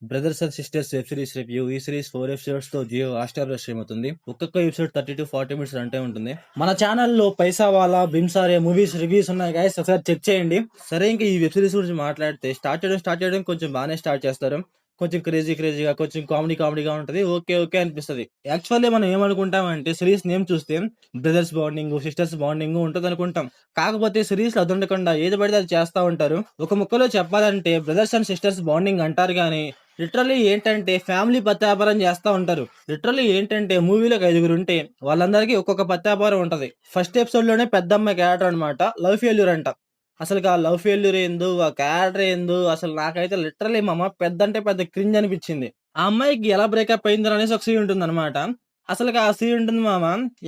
Brothers and sisters web series review. ఈ series 4 episodes తో Jio Hotstar లో స్ట్రీమ్ అవుతుంది. ఒక్కొక్క ఎపిసోడ్ 30-40 మినిట్స్ రన్ టైం ఉంటుంది. మన ఛానల్లో పైసావాలా, బిమ్సారే మూవీస్ రివ్యూస్ ఉన్నాయి గైస్, ఒకసారి చెక్ చేయండి. సరే, ఇంకా ఈ వెబ్ సిరీస్ గురించి మాట్లాడితే స్టార్ట్ చేయడం కొంచెం బాగానే స్టార్ట్ చేస్తారు. కొంచెం క్రేజీగా, కొంచెం కామెడీగా ఉంటది. ఓకే అనిపిస్తది. యాక్చువల్లీ మనం ఏమనుకుంటామంటే సిరీస్ నేమ్ చూస్తే బ్రదర్స్ బాండింగ్, సిస్టర్స్ బాండింగ్ ఉంటది అనుకుంటాం. కాకపోతే సిరీస్ లో అది ఉండకుండా ఏది పడితే అది చేస్తా ఉంటారు. ఒక ముక్కలో చెప్పాలంటే బ్రదర్స్ అండ్ సిస్టర్స్ బాండింగ్ అంటారు కానీ లిటరల్లీ ఏంటంటే ఫ్యామిలీ పత్యాపారం చేస్తా ఉంటారు. లిటరల్లీ ఏంటంటే మూవీలోకి 5 ఉంటే వాళ్ళందరికీ ఒక్కొక్క పత్యాపారం ఉంటది. ఫస్ట్ ఎపిసోడ్ లోనే పెద్దమ్మాయి క్యారెక్టర్ అనమాట లవ్ ఫెయిల్యూర్ అంట. అసలు ఆ లవ్ ఫెయిల్యూర్ ఏందో, ఆ క్యారెక్టర్ ఏందో, అసలు నాకైతే లిటరల్లీ పెద్ద అంటే పెద్ద క్రింజ్ అనిపించింది. ఆ అమ్మాయికి ఎలా బ్రేకప్ అయిందో అనేసి ఒక సీన్ ఉంటుంది అనమాట. అసలు ఆ సీన్ ఉంటుంది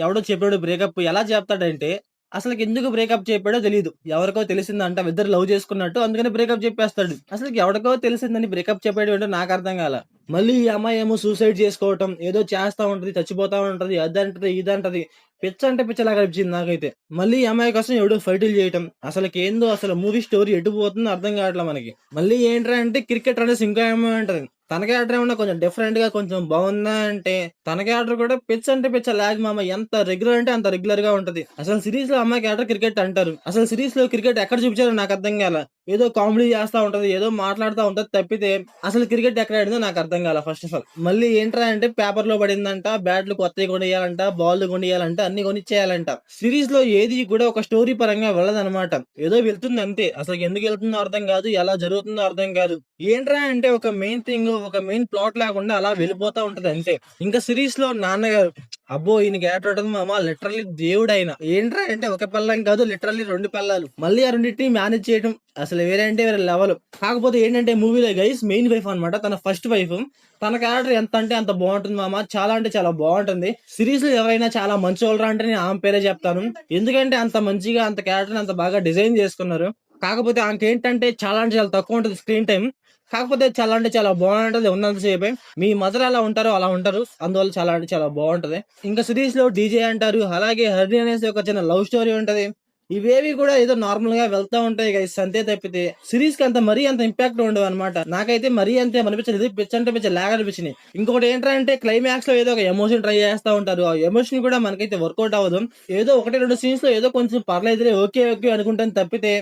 ఎవడో చెప్పాడు బ్రేకప్ ఎలా చెప్తాడంటే అసలుకి ఎందుకు బ్రేకప్ చెప్పాడో తెలియదు. ఎవరికో తెలిసిందంట ఇద్దరు లవ్ చేసుకున్నట్టు, అందుకని బ్రేకప్ చెప్పేస్తాడు. అసలు ఎవరికో తెలిసిందని బ్రేకప్ చెప్పేది ఏంటో నాకు అర్థం కాల. మళ్ళీ ఈ అమ్మాయి ఏమో సూసైడ్ చేసుకోవటం, ఏదో చేస్తా ఉంటది, చచ్చిపోతా ఉంటది, అదంటది ఇదంటది. పిచ్చ అంటే పిచ్చలాగా అనిపించింది నాకైతే. మళ్ళీ ఈ అమ్మాయి కోసం ఎవడో ఫైటిల్ చేయటం, అసలు అసలు మూవీ స్టోరీ ఎటు పోతుందో అర్థం కావట్లే మనకి. మళ్ళీ ఏంట్రా అంటే క్రికెట్ అనేసి ఇంకో అమ్మాయి ఉంటది. తన క్యారెక్టర్ ఏమన్నా కొంచెం డిఫరెంట్ గా కొంచెం బాగుందా అంటే తన క్యారెక్టర్ కూడా పిచ్చ అంటే పిచ్చ లాగ్ ఎంత రెగ్యులర్ అంటే అంత రెగ్యులర్ గా ఉంటది. అసలు సిరీస్ లో అమ్మాయి క్యారెక్టర్ క్రికెట్ అంటారు. అసలు సిరీస్ లో క్రికెట్ ఎక్కడ చూపించారో నాకు అర్థం కాల. ఏదో కామెడీ చేస్తా ఉంటది, ఏదో మాట్లాడుతూ ఉంటది తప్పితే అసలు క్రికెట్ ఎక్కడ ఆడిందో నాకు అర్థం కాల ఫస్ట్ ఆఫ్ ఆల్. మళ్ళీ ఏంట్రా అంటే పేపర్ లో పడిందంట, బ్యాట్లు కొత్తవి కొనియాలంట, బాల్ కొనియాలంట, అన్ని కొనిచ్చేయాలంట. సిరీస్ లో ఏది కూడా ఒక స్టోరీ పరంగా వెళ్ళదన్నమాట. ఏదో వెళ్తుంది అంతే. అసలు ఎందుకు వెళ్తుందో అర్థం కాదు, ఎలా జరుగుతుందో అర్థం కాదు. ఏంట్రా అంటే ఒక మెయిన్ థింగ్, ఒక మెయిన్ ప్లాట్ లేకుండా అలా వెళ్ళిపోతా ఉంటది అంతే. ఇంకా సిరీస్ లో నాన్నగారు, అబ్బో ఈయన క్యారెక్టర్ ఉంటుంది లిటరల్లీ దేవుడు ఆయన. ఏంట్రా అంటే ఒక పిల్లం కాదు, లిటరల్లీ 2 పిల్లలు. మళ్ళీ ఆ రెండింటిని మేనేజ్ చేయడం అసలు వేరే అంటే వేరే లెవెల్. కాకపోతే ఏంటంటే మూవీలో గైస్ మెయిన్ వైఫ్ అనమాట, తన ఫస్ట్ వైఫ్. తన క్యారెక్టర్ ఎంత అంటే అంత బాగుంటుంది చాలా అంటే చాలా బాగుంటుంది. సిరీస్ లో ఎవరైనా చాలా మంచి వాళ్ళరా అంటే నేను ఆమె పేరే చెప్తాను. ఎందుకంటే అంత మంచిగా అంత క్యారెక్టర్ అంత బాగా డిజైన్ చేసుకున్నారు. కాకపోతే ఆమెకి ఏంటంటే చాలా అంటే చాలా తక్కువ ఉంటుంది స్క్రీన్ టైం. కాకపోతే చాలా అంటే చాలా బాగుంటది ఉన్నంతసేపే. మీ మదర్ ఎలా ఉంటారో అలా ఉంటారు, అందువల్ల చాలా అంటే చాలా బాగుంటది. ఇంకా సిరీస్ లో డీజే అంటారు, అలాగే హరి అనేసి ఒక చిన్న లవ్ స్టోరీ ఉంటది. ఇవేవి కూడా ఏదో నార్మల్ గా వెళ్తా ఉంటాయి గైస్, అంతే తప్పితే సిరీస్ కి అంత మరీ అంత ఇంపాక్ట్ ఉండవు అనమాట. నాకైతే మరీ అంతే అనిపించలేదు, పిచ్చ అంటే పిచ్చ లాగ్ అనిపించింది. ఇంకొకటి ఏంటంటే క్లైమాక్స్ లో ఏదో ఒక ఎమోషన్ ట్రై చేస్తా ఉంటారు. ఆ ఎమోషన్ కూడా మనకైతే వర్కౌట్ అవ్వదు. ఏదో 1-2 సీన్స్ లో ఏదో కొంచెం పర్లేదులే, ఓకే అనుకుంటాను తప్పితే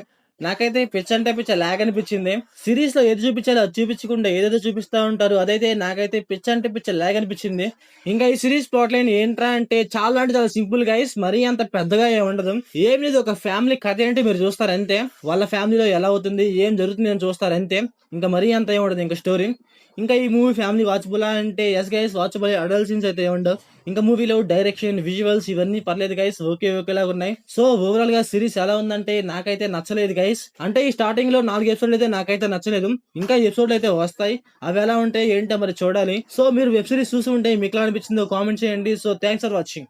నాకైతే పిచ్చ అంటే పిచ్చ లాగ్ అనిపించింది. సిరీస్ లో ఏది చూపించాలో అది చూపించకుండా ఏదేదో చూపిస్తా ఉంటారు. అదైతే నాకైతే పిచ్చ అంటే పిచ్చ లాగ్ అనిపించింది. ఇంకా ఈ సిరీస్ ప్లాట్ లైన్ ఏంట్రా అంటే చాలా సింపుల్ గైస్, మరీ అంత పెద్దగా ఏమి ఉండదు. ఏం లేదు, ఒక ఫ్యామిలీ కథ ఏంటి మీరు చూస్తారు అంతే. వాళ్ళ ఫ్యామిలీలో ఎలా అవుతుంది, ఏం జరుగుతుంది అని చూస్తారు అంతే. ఇంకా మరీ అంత ఏముండదు ఇంకా స్టోరీ. ఇంకా ఈ మూవీ ఫ్యామిలీ వాచబుల్ అంటే yes guys, watchable. Adult scenes అయితే ఏముండవు. ఇంకా మూవీలో డైరెక్షన్, విజువల్స్ ఇవన్నీ పర్లేదు గైస్, ఓకేలాగా ఉన్నాయి. సో ఓవరాల్ గా సిరీస్ ఎలా ఉందంటే నాకైతే నచ్చలేదు గైస్. అంటే ఈ స్టార్టింగ్ లో 4 ఎపిసోడ్లు అయితే నాకైతే నచ్చలేదు. ఇంకా ఎపిసోడ్లు అయితే వస్తాయి, అవి ఎలా ఉంటాయి ఏంటో మరి చూడాలి. సో మీరు వెబ్ సిరీస్ చూసి ఉంటే మీకు ఎలా అనిపించిందో కామెంట్ చేయండి. So thanks for watching.